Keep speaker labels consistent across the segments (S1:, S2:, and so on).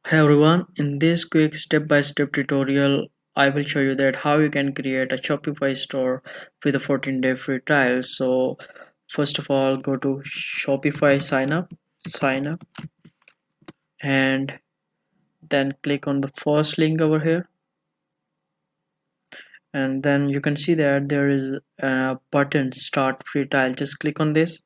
S1: Hey everyone, in this quick step-by-step tutorial, I will show you that how you can create a Shopify store with a 14-day free trial. So first of all, go to Shopify sign up, and then click on the first link over here. And then you can see that there is a button start free trial. Just click on this.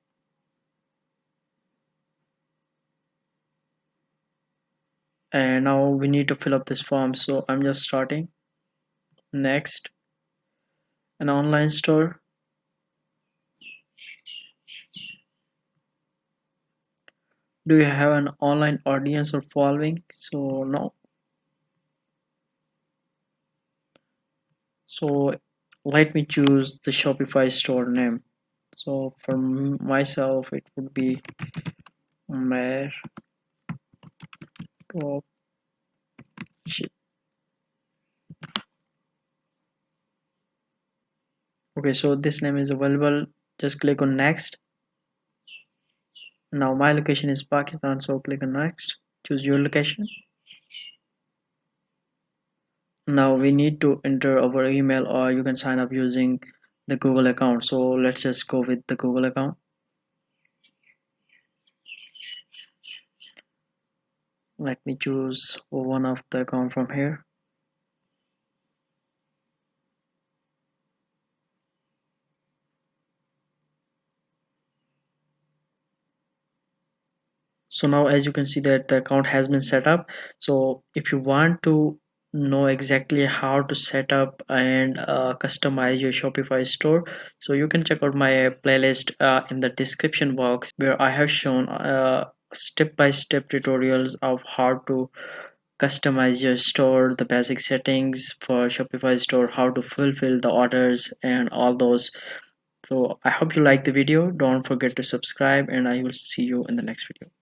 S1: And now we need to fill up this form. So I'm just starting. Next, an online store. Do you have an online audience or following? So no. So let me choose the Shopify store name. So for myself, it would be Mer Dropship. Okay, so this name is available. Just click on next. Now my location is Pakistan, so click on next. Choose your location. Now we need to enter our email, or you can sign up using the Google account. So let's just go with the Google account. Let me choose one of the account from here. So now as you can see that the account has been set up. So if you want to know exactly how to set up and customize your Shopify store, so you can check out my playlist in the description box, where I have shown step-by-step tutorials of how to customize your store, the basic settings for Shopify store, how to fulfill the orders and all those. So I hope you like the video. Don't forget to subscribe, and I will see you in the next video.